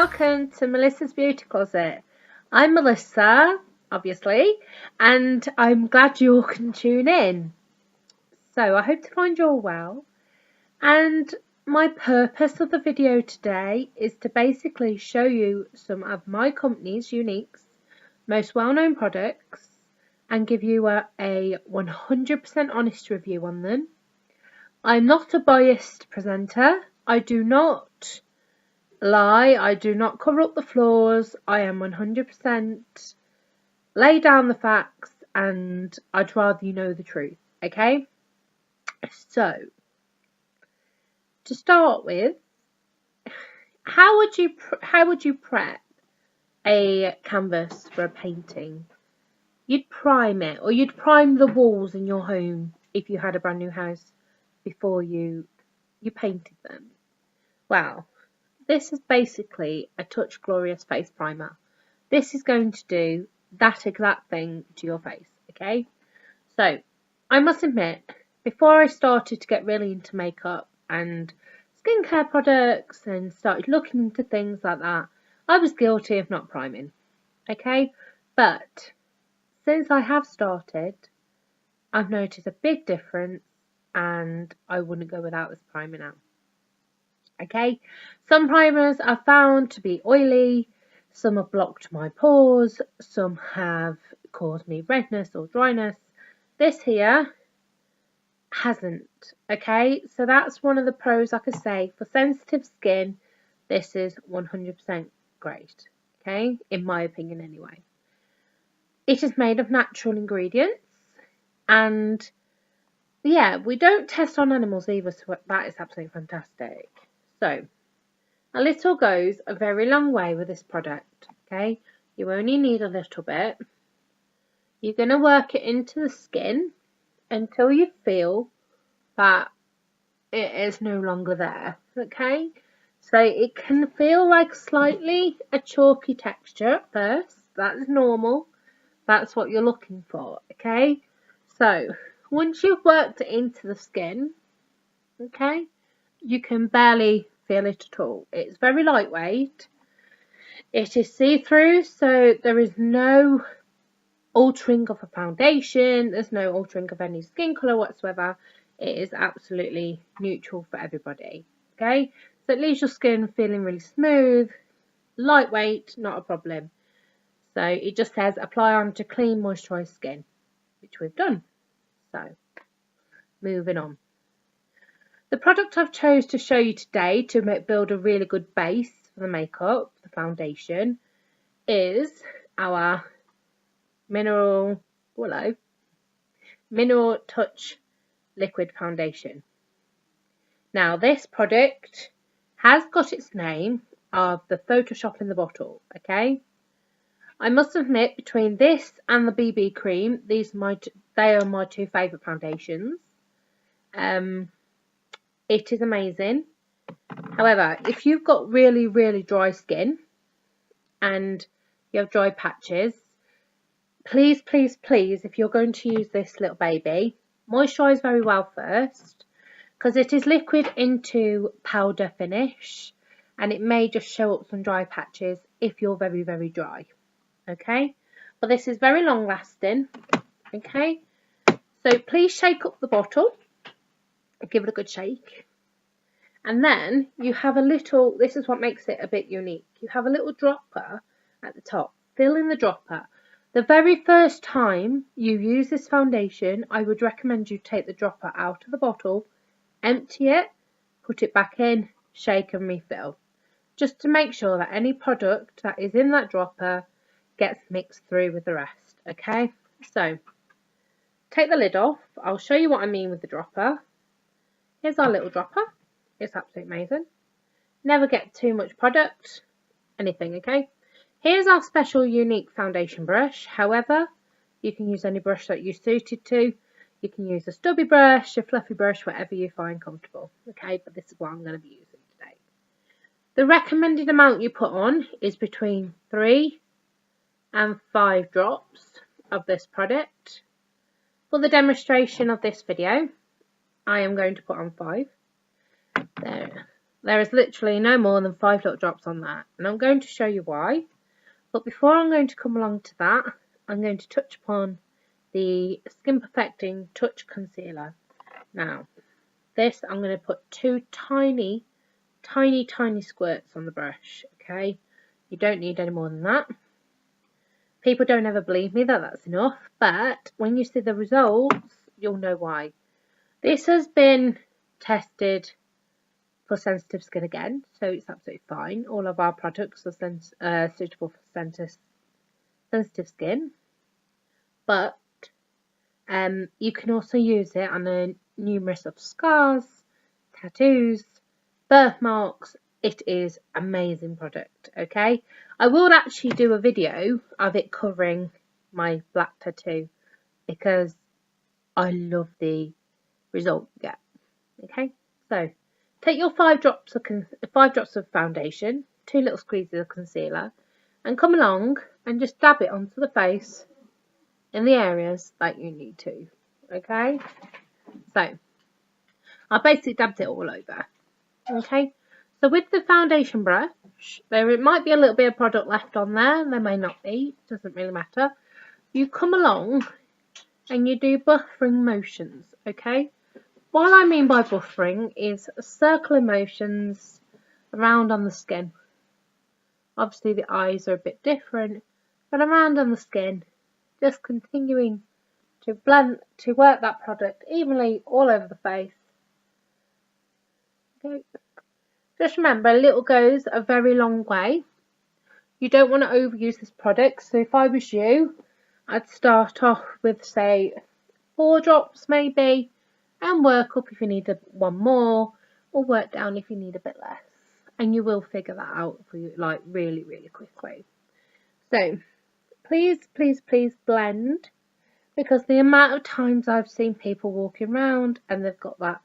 welcome to Melissa's Beauty Closet. I'm Melissa, obviously, and I'm glad you all can tune in. So I hope to find you all well, and my purpose of the video today is to basically show you some of my company's, Younique's, most well-known products and give you a 100% honest review on them. I'm not a biased presenter. I do not lie. I do not cover up the flaws. I am 100% lay down the facts, and I'd rather you know the truth. Okay, so to start with, how would you prep a canvas for a painting? You'd prime it, or you'd prime the walls in your home if you had a brand new house before you painted them. Well, this is basically a Touch Glorious face primer. This is going to do that exact thing to your face, okay? So, I must admit, before I started to get really into makeup and skincare products and started looking into things like that, I was guilty of not priming, okay? But since I have started, I've noticed a big difference, and I wouldn't go without this primer now. Okay, some primers are found to be oily, some have blocked my pores, some have caused me redness or dryness. This here hasn't, okay? So that's one of the pros I could say. For sensitive skin, this is 100% great, okay? In my opinion anyway. It is made of natural ingredients, and yeah, we don't test on animals either, so that is absolutely fantastic. So, a little goes a very long way with this product, okay? You only need a little bit. You're going to work it into the skin until you feel that it is no longer there, okay? So, it can feel like slightly a chalky texture at first. That's normal. That's what you're looking for, okay? So, once you've worked it into the skin, okay, you can barely feel it at all. It's very lightweight. It is see-through, so there is no altering of a foundation. There's no altering of any skin colour whatsoever. It is absolutely neutral for everybody. Okay, so it leaves your skin feeling really smooth, lightweight, not a problem. So it just says apply onto clean, moisturised skin, which we've done. So moving on. The product I've chose to show you today to build a really good base for the makeup, the foundation, is our Mineral Touch Liquid Foundation. Now, this product has got its name of the Photoshop in the bottle, okay? I must admit, between this and the BB cream, they are my two favourite foundations. It is amazing. However, if you've got really, really dry skin and you have dry patches, please, please, please, if you're going to use this little baby, moisturise very well first, because it is liquid into powder finish, and it may just show up some dry patches if you're very, very dry. Okay, but this is very long lasting. Okay, so please shake up the bottle, give it a good shake, and then you have a little, this is what makes it a bit unique, you have a little dropper at the top. Fill in the dropper. The very first time you use this foundation, I would recommend you take the dropper out of the bottle, empty it, put it back in, shake and refill, just to make sure that any product that is in that dropper gets mixed through with the rest. Okay, so take the lid off. I'll show you what I mean with the dropper. Here's our little dropper. It's absolutely amazing. Never get too much product, anything, okay? Here's our special Younique foundation brush. However, you can use any brush that you're suited to. You can use a stubby brush, a fluffy brush, whatever you find comfortable, okay? But this is what I'm going to be using today. The recommended amount you put on is between 3 and 5 drops of this product. For the demonstration of this video, I am going to put on 5. There. There is literally no more than 5 little drops on that, and I'm going to show you why. But before I'm going to come along to that, I'm going to touch upon the Skin Perfecting Touch Concealer. Now, this I'm going to put 2 tiny squirts on the brush, okay? You don't need any more than that. People don't ever believe me that that's enough, but when you see the results, you'll know why. This has been tested for sensitive skin again, so it's absolutely fine. All of our products are suitable for sensitive skin, but you can also use it on a numerous of scars, tattoos, birthmarks. It is amazing product, okay? I will actually do a video of it covering my black tattoo because I love the result you get. Okay, so take your 5 drops of foundation, 2 little squeezes of concealer, and come along and just dab it onto the face in the areas that you need to. Okay, so I basically dabbed it all over. Okay, so with the foundation brush, there might be a little bit of product left on there, there may not be, doesn't really matter. You come along and you do buffering motions, okay? What I mean by buffering is circular motions around on the skin. Obviously the eyes are a bit different, but around on the skin, just continuing to work that product evenly all over the face. Okay. Just remember, a little goes a very long way. You don't want to overuse this product, so if I was you, I'd start off with, say, 4 drops maybe, and work up if you need one more, or work down if you need a bit less. And you will figure that out for you, like, really, really quickly. So, please, please, please blend, because the amount of times I've seen people walking around and they've got that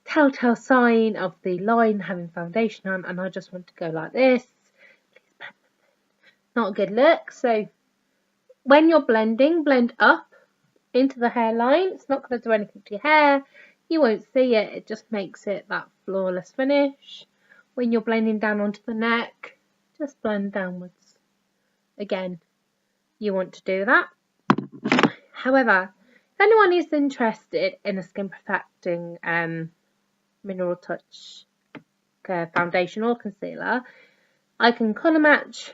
telltale sign of the line having foundation on, and I just want to go like this. Please blend. Not a good look. So when you're blending, blend up into the hairline. It's not going to do anything to your hair. You won't see it. It just makes it that flawless finish. When you're blending down onto the neck, just blend downwards. Again, you want to do that. However, if anyone is interested in a Skin Perfecting Mineral Touch foundation or concealer, I can colour match.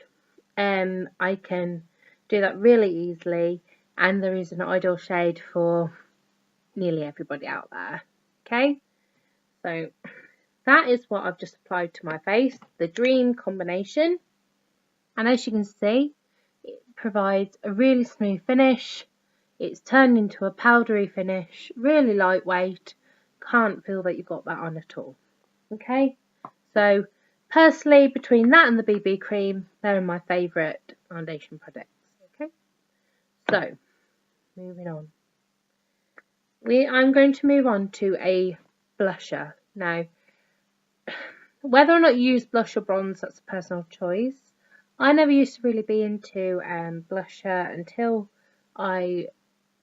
I can do that really easily, and there is an ideal shade for nearly everybody out there. Okay, so that is what I've just applied to my face, the Dream combination, and as you can see, it provides a really smooth finish. It's turned into a powdery finish, really lightweight. Can't feel that you've got that on at all. Okay, so personally, between that and the BB cream, they're my favourite foundation products. Okay, so moving on. I'm going to move on to a blusher. Now, whether or not you use blush or bronze, that's a personal choice. I never used to really be into blusher until I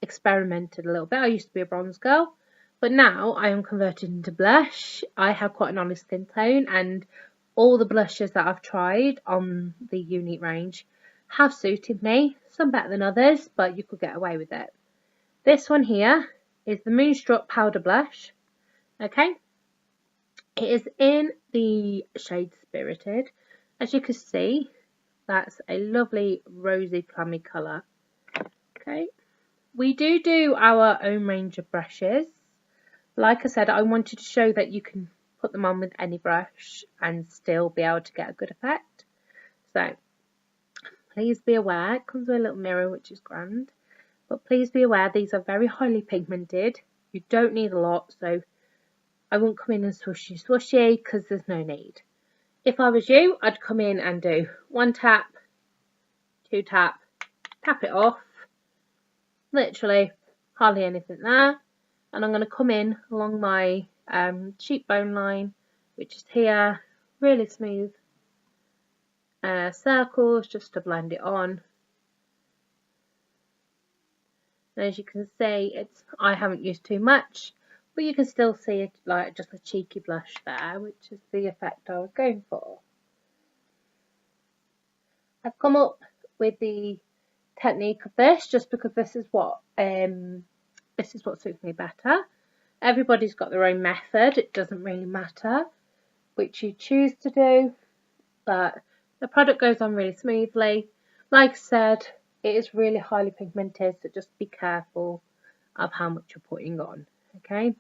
experimented a little bit. I used to be a bronze girl, but now I am converted into blush. I have quite an olive skin tone, and all the blushes that I've tried on the Younique range have suited me. Some better than others, but you could get away with it. This one here is the Moonstruck Powder Blush. Okay, it is in the shade Spirited. As you can see, that's a lovely rosy plummy colour. Okay, we do our own range of brushes. Like I said, I wanted to show that you can put them on with any brush and still be able to get a good effect. So please be aware, it comes with a little mirror, which is grand, but please be aware these are very highly pigmented. You don't need a lot, so I won't come in and swooshy because there's no need. If I was you, I'd come in and do 1 tap, 2 tap, tap it off, literally hardly anything there. And I'm going to come in along my cheekbone line, which is here, really smooth circles just to blend it on. And as you can see, I haven't used too much, but you can still see it, like just a cheeky blush there, which is the effect I was going for. I've come up with the technique of this just because this is what suits me better. Everybody's got their own method. It doesn't really matter which you choose to do, but the product goes on really smoothly. Like I said, it is really highly pigmented, so just be careful of how much you're putting on, okay?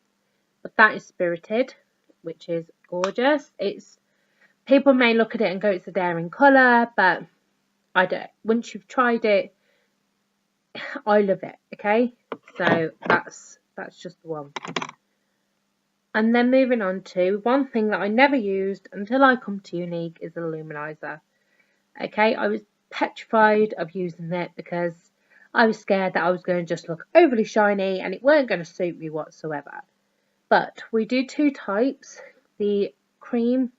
But that is Spirited, which is gorgeous. People may look at it and go, it's a daring colour, but I don't. Once you've tried it, I love it, okay? So that's just the one. And then moving on to one thing that I never used until I come to Younique is a luminizer. Okay, I was petrified of using it because I was scared that I was going to just look overly shiny and it weren't going to suit me whatsoever. But we do two types, the cream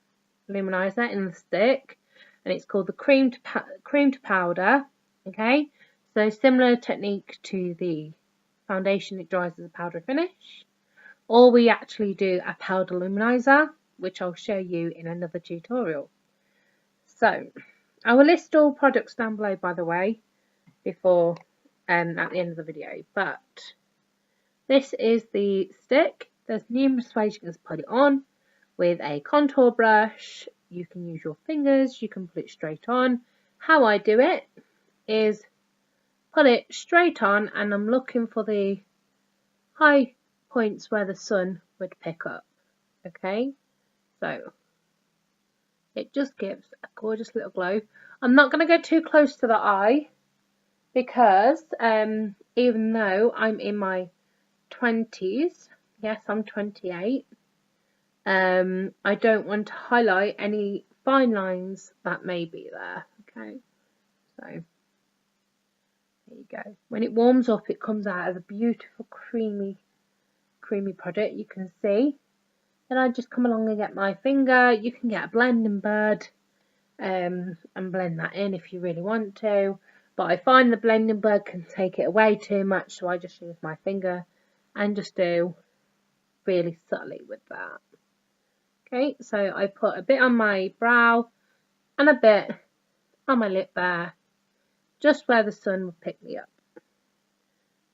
luminizer in the stick, and it's called the cream to powder. Okay, so similar technique to the foundation, it dries as a powder finish. Or we actually do a powder luminizer, which I'll show you in another tutorial. So I will list all products down below, by the way, before at the end of the video. But this is the stick. There's numerous ways you can put it on with a contour brush. You can use your fingers. You can put it straight on. How I do it is put it straight on, and I'm looking for the high points where the sun would pick up. Okay, so it just gives a gorgeous little glow. I'm not going to go too close to the eye because even though I'm in my 20s, yes, I'm 28, I don't want to highlight any fine lines that may be there. Okay, so there you go. When it warms up, it comes out as a beautiful creamy product, you can see. Then I just come along and get my finger. You can get a blending bird and blend that in if you really want to, but I find the blending bird can take it away too much, so I just use my finger and just do really subtly with that. Okay, so I put a bit on my brow and a bit on my lip there, just where the sun will pick me up.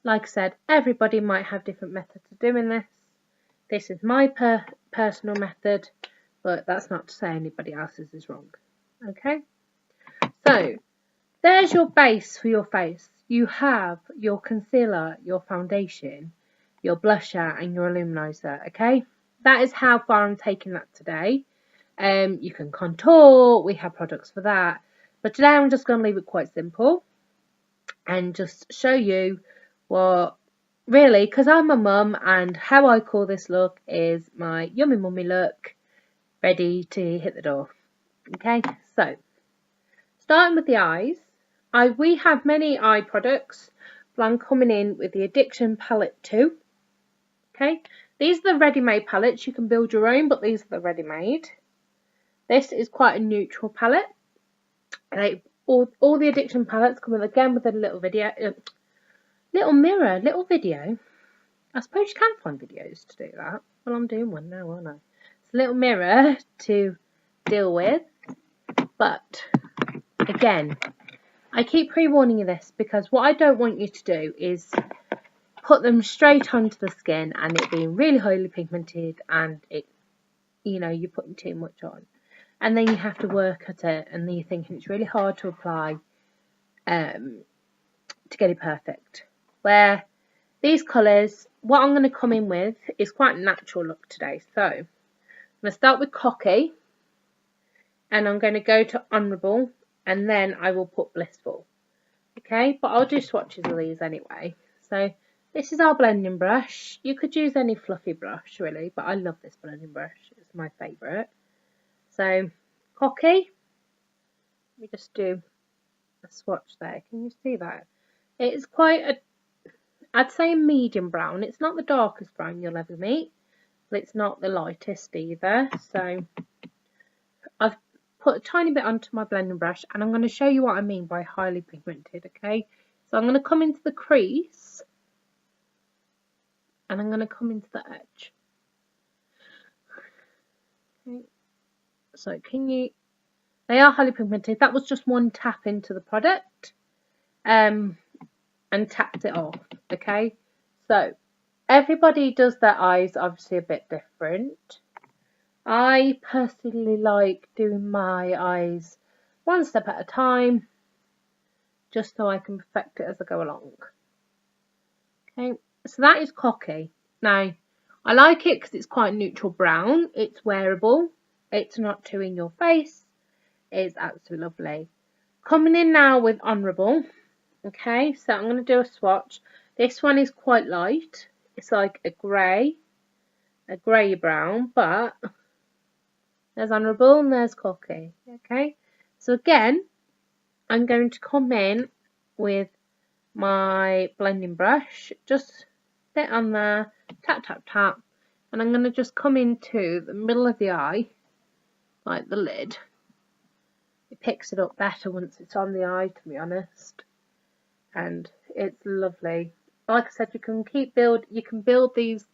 Like I said, everybody might have different methods of doing this. This is my personal method, but that's not to say anybody else's is wrong. Okay, so there's your base for your face. You have your concealer, your foundation, your blusher, and your luminizer. Okay, that is how far I'm taking that today. You can contour, we have products for that, but today I'm just going to leave it quite simple and just show you what really, because I'm a mum, and how I call this look is my yummy mummy look, ready to hit the door. Okay, so starting with the eyes, we have many eye products, but I'm coming in with the Addiction palette too. Okay, these are the ready-made palettes. You can build your own, but these are the ready-made. This is quite a neutral palette. All the Addiction palettes come with, again, with a little video, little mirror, little video. I suppose you can find videos to do that. Well, I'm doing one now, aren't I? It's a little mirror to deal with. But again, I keep pre-warning you this because what I don't want you to do is put them straight onto the skin and it being really highly pigmented and it, you know, you're putting too much on. And then you have to work at it and then you're thinking it's really hard to apply to get it perfect. Where these colours, what I'm going to come in with is quite a natural look today. So I'm going to start with Cocky, and I'm going to go to Honourable, and then I will put Blissful. Okay, but I'll do swatches of these anyway. So this is our blending brush. You could use any fluffy brush really, but I love this blending brush. It's my favourite. So Cocky, let me just do a swatch there. Can you see that? It's quite a, I'd say a medium brown. It's not the darkest brown you'll ever meet, but it's not the lightest either. So I've put a tiny bit onto my blending brush, and I'm going to show you what I mean by highly pigmented. Okay, so I'm going to come into the crease and I'm going to come into the edge. Okay. So they are highly pigmented. That was just one tap into the product and tapped it off. Okay, so everybody does their eyes obviously a bit different. I personally like doing my eyes one step at a time, just so I can perfect it as I go along. Okay, so that is Cocky. Now, I like it because it's quite neutral brown. It's wearable. It's not too in your face. It's absolutely lovely. Coming in now with Honourable. Okay, so I'm going to do a swatch. This one is quite light. It's like a grey brown, but there's Honourable and there's Cocky. Okay, so again, I'm going to come in with my blending brush, just sit on there, tap, tap, tap, and I'm going to just come into the middle of the eye, like the lid. It picks it up better once it's on the eye, to be honest, and it's lovely. Like I said, you can build these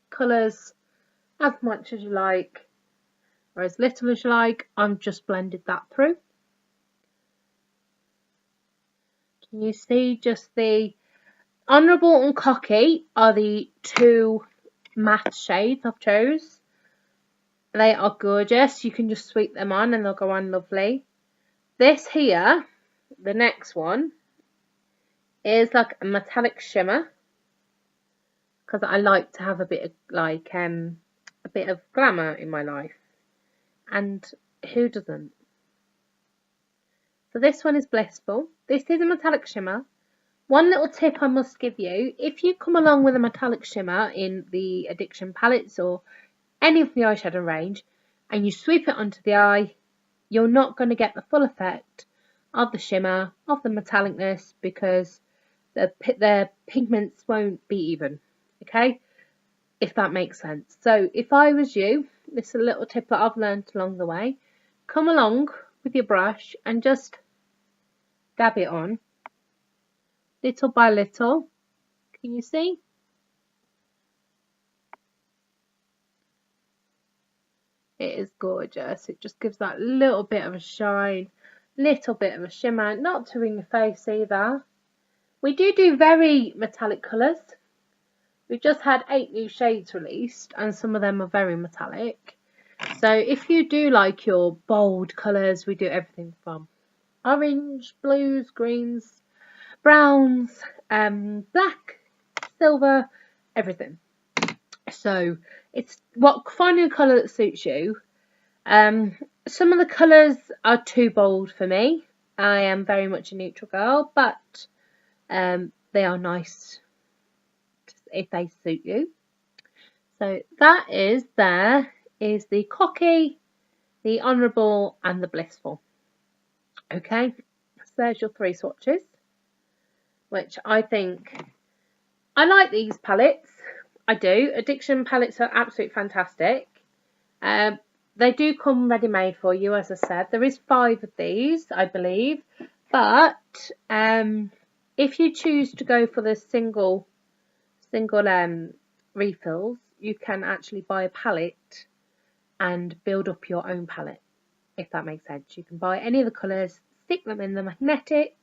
colours as much as you like, or as little as you like. I've just blended that through. Can you see just the Honourable and Cocky are the two matte shades I've chose. They are gorgeous. You can just sweep them on and they'll go on lovely. This here, the next one, is like a metallic shimmer, because I like to have a bit of glamour in my life, and who doesn't? So this one is Blissful. This is a metallic shimmer. One little tip I must give you: if you come along with a metallic shimmer in the Addiction palettes or any of the eyeshadow range and you sweep it onto the eye, you're not going to get the full effect of the shimmer, of the metallicness, because the pigments won't be even. Okay, if that makes sense. So if I was you, this is a little tip that I've learned along the way. Come along with your brush and just dab it on little by little. Can you see? It is gorgeous. It just gives that little bit of a shine, little bit of a shimmer, not too in your face either. We do very metallic colours. We've just had 8 new shades released and some of them are very metallic. So if you do like your bold colours, we do everything from orange, blues, greens, browns, black, silver, everything. So it's finding a colour that suits you. Some of the colours are too bold for me. I am very much a neutral girl, but they are nice if they suit you. So that is the Cocky, the Honourable and the Blissful. Okay, so there's your 3 swatches, which I think I like these palettes. I do. Addiction palettes are absolutely fantastic. They do come ready-made for you, as I said. There is 5 of these, I believe. But if you choose to go for the single refills, you can actually buy a palette and build up your own palette, if that makes sense. You can buy any of the colours, stick them in the magnetic,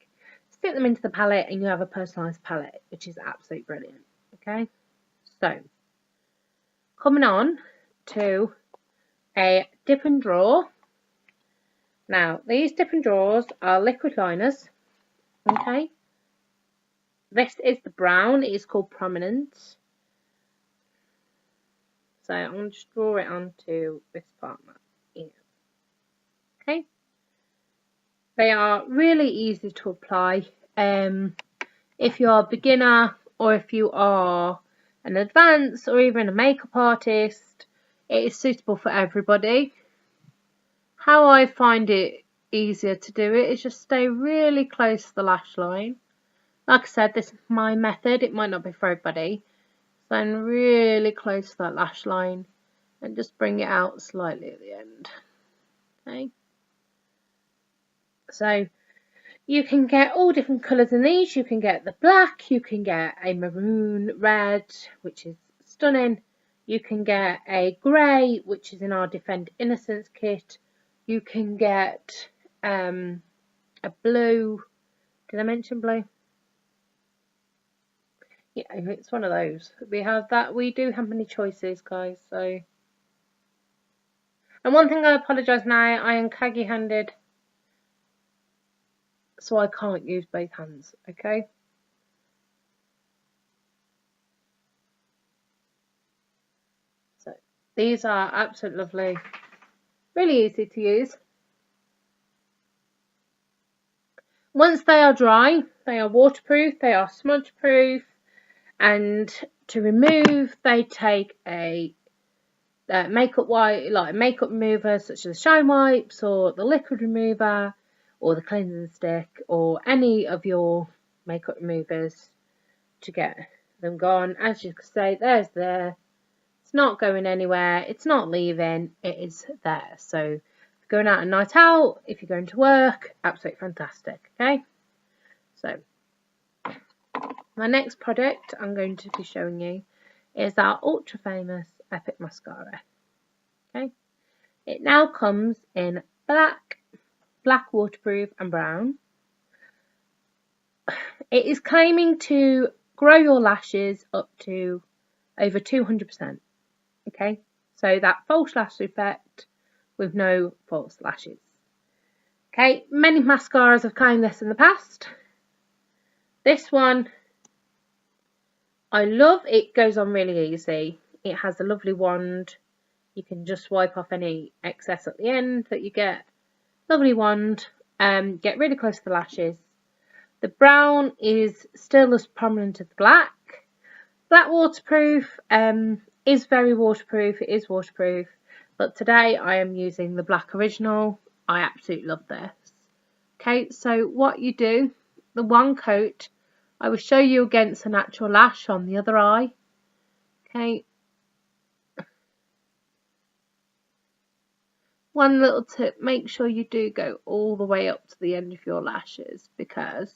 stick them into the palette, and you have a personalised palette, which is absolutely brilliant. Okay, so coming on to a dip and draw. Now, these dip and draws are liquid liners. Okay, this is the brown. It is called Prominence. So I'm going to just draw it onto this part here. Okay, they are really easy to apply. If you're a beginner or if you are an advanced or even a makeup artist, it is suitable for everybody. How I find it easier to do it is just stay really close to the lash line. Like I said, this is my method. It might not be for everybody. Stand really close to that lash line and just bring it out slightly at the end. Okay. So you can get all different colours in these. You can get the black, you can get a maroon red, which is stunning. You can get a grey, which is in our Defend Innocence kit. You can get a blue. Did I mention blue? Yeah, it's one of those. We have that. We do have many choices, guys. So, and one thing, I apologise now. I am khaki-handed, so I can't use both hands. Okay. So these are absolutely lovely. Really easy to use. Once they are dry, they are waterproof, they are smudge proof, and to remove they take a makeup wipe, like makeup remover such as shine wipes or the liquid remover or the cleansing stick or any of your makeup removers to get them gone. As you can see, there's there. It's not going anywhere, it's not leaving, it is there. So going out a night out, if you're going to work, absolutely fantastic. Okay, so my next product I'm going to be showing you is our ultra famous Epic mascara. Okay, it now comes in black waterproof and brown. It is claiming to grow your lashes up to over 200%. Okay, so that false lash effect with no false lashes. Okay, many mascaras have claimed this in the past. This one I love. It goes on really easy. It has a lovely wand. You can just wipe off any excess at the end that you get. Lovely wand. Get really close to the lashes. The brown is still as prominent as the black. Black waterproof is very waterproof. It is waterproof. But today I am using the black original. I absolutely love this. Okay, so what you do, the one coat, I will show you against a natural lash on the other eye. Okay. One little tip, make sure you do go all the way up to the end of your lashes, because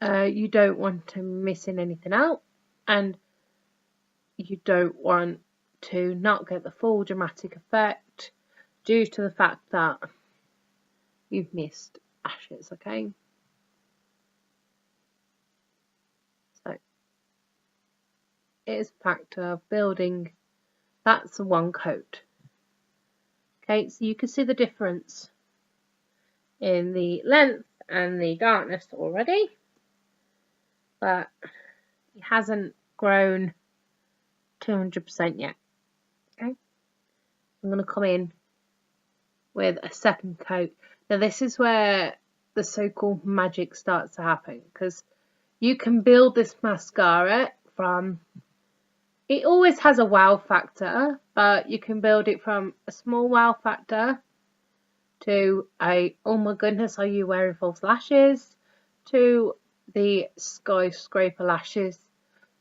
you don't want to missing anything out, and you don't want to not get the full dramatic effect due to the fact that you've missed lashes. Okay, so it is a factor of building. That's the one coat. Okay, so you can see the difference in the length and the darkness already, but it hasn't grown 200% yet. Okay, I'm going to come in with a second coat. Now this is where the so-called magic starts to happen, because you can build this mascara from, it always has a wow factor, but you can build it from a small wow factor to a, oh my goodness, are you wearing false lashes, to the skyscraper lashes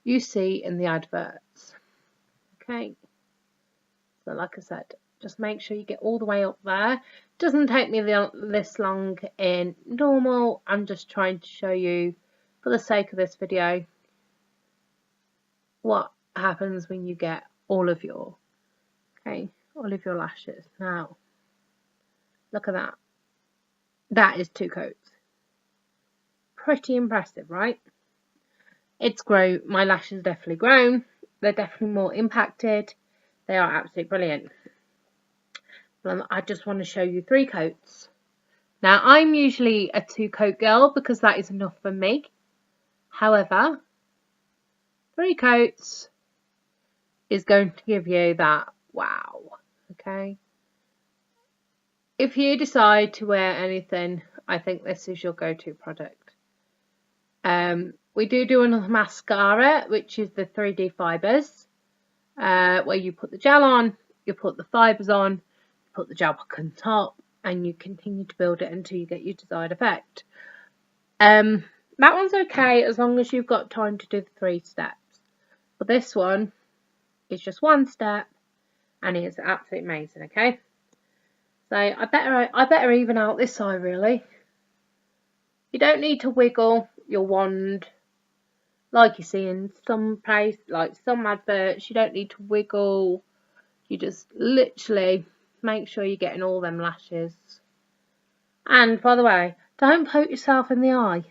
you see in the adverts. Okay, so like I said, just make sure you get all the way up there. Doesn't take me this long in normal. I'm just trying to show you, for the sake of this video, what happens when you get all of your lashes. Now look at that. That is 2 coats. Pretty impressive, right? It's grown. My lashes definitely grown. They're definitely more impacted. They are absolutely brilliant. I just want to show you 3 coats. Now I'm usually a 2 coat girl because that is enough for me. However, 3 coats is going to give you that wow. Okay, if you decide to wear anything, I think this is your go-to product. We do another mascara, which is the 3D fibers, where you put the gel on, you put the fibers on, you put the gel back on top, and you continue to build it until you get your desired effect. That one's okay as long as you've got time to do the 3 steps. But this one is just 1 step, and it's absolutely amazing. Okay, so I better even out this side really. You don't need to wiggle your wand like you see in some place, like some adverts, you don't need to wiggle. You just literally make sure you're getting all them lashes. And by the way, don't poke yourself in the eye.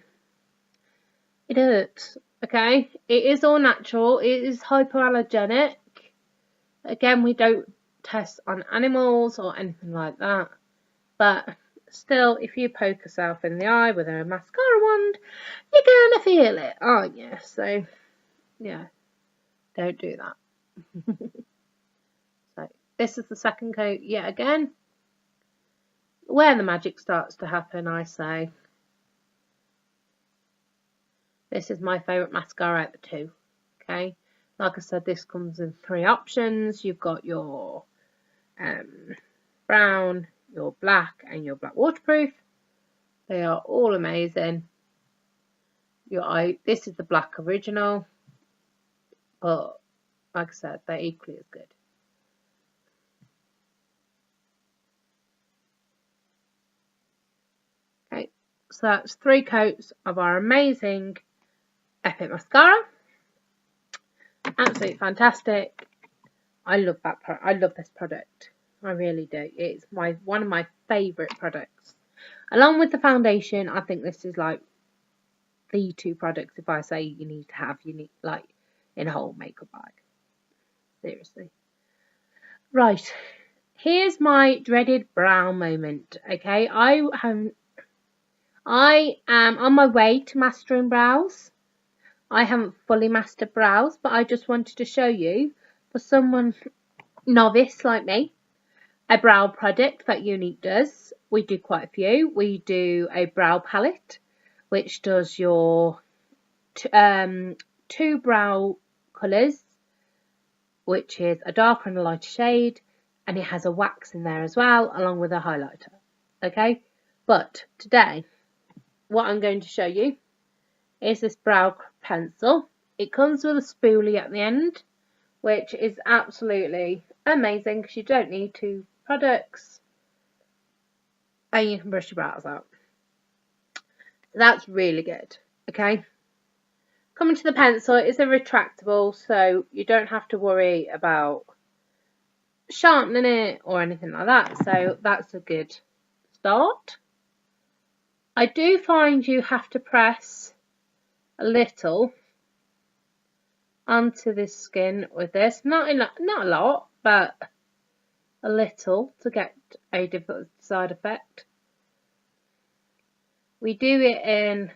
It hurts, okay? It is all natural. It is hypoallergenic. Again, we don't test on animals or anything like that. But still, if you poke yourself in the eye with a mascara wand, you're going to feel it, aren't you? So, yeah, don't do that. So, this is the second coat yet again. Where the magic starts to happen, I say. This is my favourite mascara out of the two. Okay, like I said, this comes in 3 options. You've got your brown, your black, and your black waterproof. They are all amazing. This is the black original, but like I said, they're equally as good. Okay, so that's 3 coats of our amazing Epic mascara. Absolutely fantastic. I love that I love this product. I really do. It's one of my favourite products. Along with the foundation, I think this is like the 2 products if I say you need to have Younique like in a whole makeup bag. Seriously. Right. Here's my dreaded brow moment. Okay, I am on my way to mastering brows. I haven't fully mastered brows, but I just wanted to show you, for someone novice like me, a brow product that Younique does. We do quite a few. We do a brow palette, which does your 2 brow colours, which is a darker and a lighter shade, and it has a wax in there as well, along with a highlighter. Okay, but today, what I'm going to show you is this brow pencil. It comes with a spoolie at the end, which is absolutely amazing because you don't need 2 products and you can brush your brows out. That's really good. Okay, coming to the pencil, it's a retractable, so you don't have to worry about sharpening it or anything like that, so that's a good start. I do find you have to press a little onto this skin with this, not a lot, but a little to get a desired effect. We do it in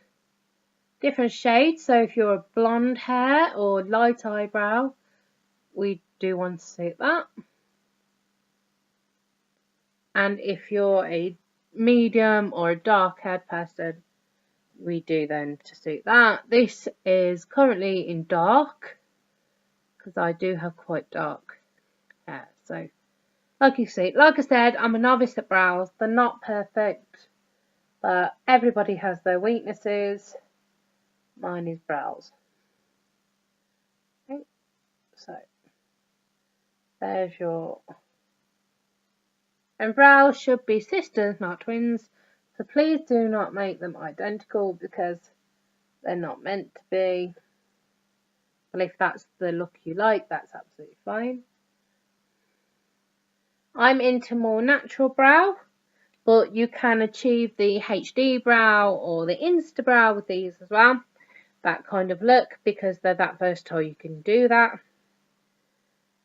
different shades, so if you're a blonde hair or light eyebrow, we do want to suit that. And if you're a medium or a dark haired person, we do then to suit that. This is currently in dark because I do have quite dark hair. So like you see, like I said, I'm a novice at brows. They're not perfect, but everybody has their weaknesses. Mine is brows. Okay, so there's your... And brows should be sisters, not twins. So please do not make them identical because they're not meant to be. Well, if that's the look you like, that's absolutely fine. I'm into more natural brow, but you can achieve the HD brow or the Insta brow with these as well. That kind of look, because they're that versatile, you can do that.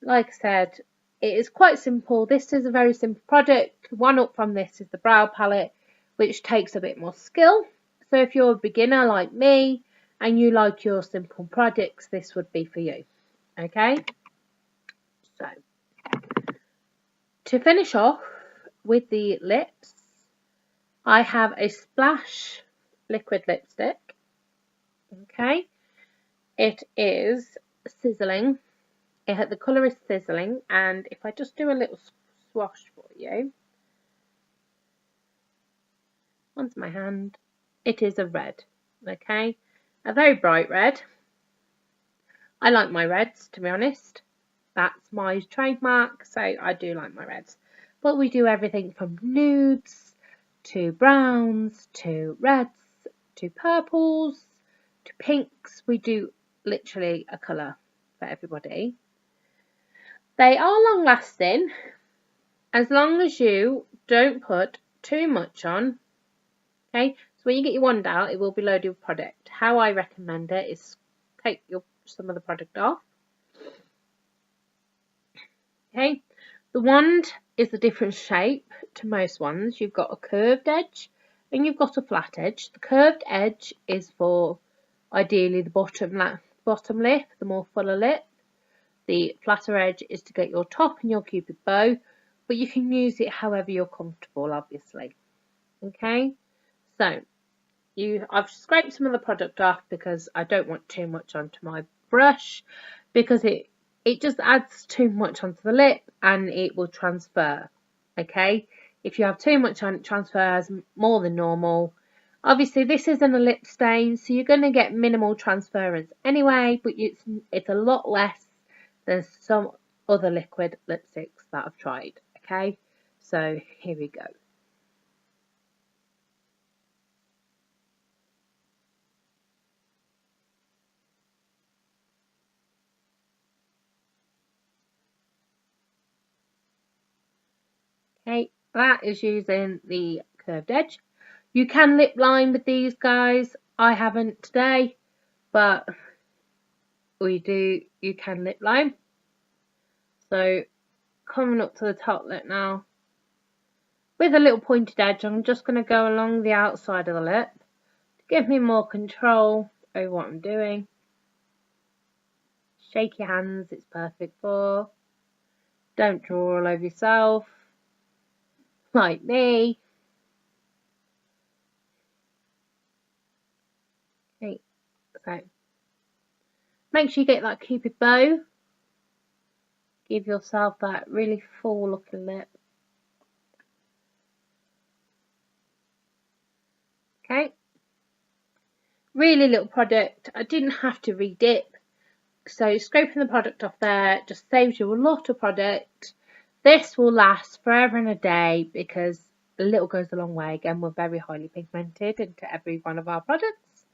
Like I said, it is quite simple. This is a very simple product. One up from this is the brow palette, which takes a bit more skill. So if you're a beginner like me and you like your simple products, this would be for you. Okay, so to finish off with the lips, I have a Splash liquid lipstick. Okay, it is sizzling. The colour is sizzling, and if I just do a little swatch for you onto my hand, it is a red. Okay, a very bright red. I like my reds, to be honest. That's my trademark, so I do like my reds. But we do everything from nudes to browns to reds to purples to pinks. We do literally a colour for everybody. They are long lasting as long as you don't put too much on. Okay, so when you get your wand out, it will be loaded with product. How I recommend it is take some of the product off. Okay, the wand is a different shape to most ones. You've got a curved edge and you've got a flat edge. The curved edge is for ideally the bottom lip, the more fuller lip. The flatter edge is to get your top and your cupid bow, but you can use it however you're comfortable, obviously. Okay, so I've scraped some of the product off because I don't want too much onto my brush, because it just adds too much onto the lip and it will transfer. Okay, if you have too much on, it transfers more than normal. Obviously this isn't a lip stain, so you're going to get minimal transference anyway, but it's a lot less than some other liquid lipsticks that I've tried. Okay, so here we go. Okay, that is using the curved edge. You can lip line with these guys. I haven't today, but you can lip line. So coming up to the top lip now, with a little pointed edge, I'm just going to go along the outside of the lip to give me more control over what I'm doing. Shake your hands, it's perfect for. Don't draw all over yourself, like me. Okay, so make sure you get that cupid bow. Give yourself that really full looking lip. Okay, really little product. I didn't have to redip, so scraping the product off there just saves you a lot of product. This will last forever and a day because a little goes a long way. Again, we're very highly pigmented into every one of our products,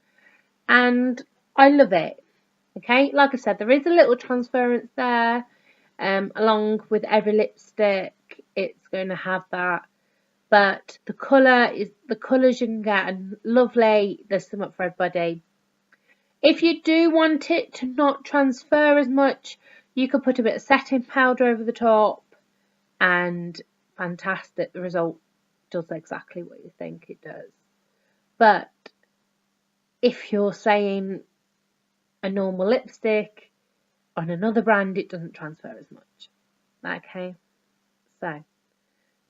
and I love it. Okay, like I said, there is a little transference there. Along with every lipstick, it's going to have that. But the colours you can get are lovely. There's something for everybody. If you do want it to not transfer as much, you could put a bit of setting powder over the top, and fantastic. The result does exactly what you think it does. But if you're saying a normal lipstick on another brand, it doesn't transfer as much. Okay, so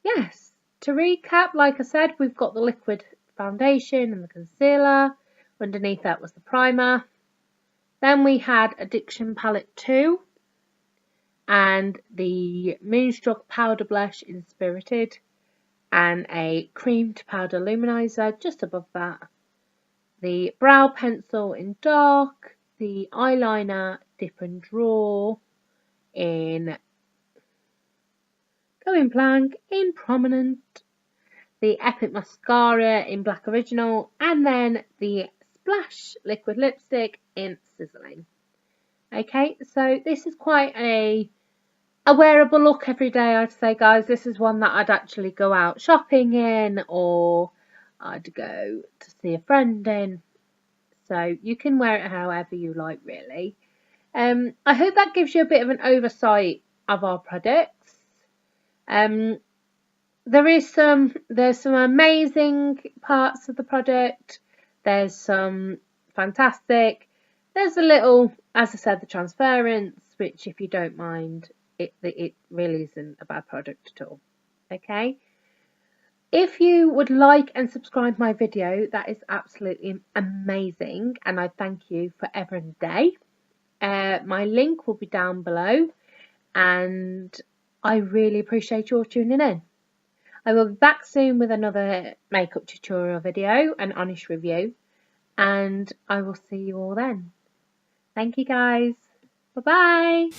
yes, to recap, like I said, we've got the liquid foundation and the concealer. Underneath that was the primer. Then we had Addiction Palette 2 and the Moonstruck Powder Blush in Spirited, and a cream to powder luminizer just above that. The brow pencil in dark, the eyeliner Dip and Draw in Going Blank in Prominent, the Epic Mascara in Black Original, and then the Splash Liquid Lipstick in Sizzling. Okay, so this is quite a wearable look every day, I'd say, guys. This is one that I'd actually go out shopping in, or I'd go to see a friend in. So you can wear it however you like, really. I hope that gives you a bit of an oversight of our products. There's some amazing parts of the product. There's some fantastic. There's a little, as I said, the transference, which if you don't mind, it really isn't a bad product at all. Okay. If you would like and subscribe my video, that is absolutely amazing, and I thank you forever and a day. My link will be down below, and I really appreciate your tuning in. I will be back soon with another makeup tutorial video, an honest review, and I will see you all then. Thank you, guys. Bye-bye.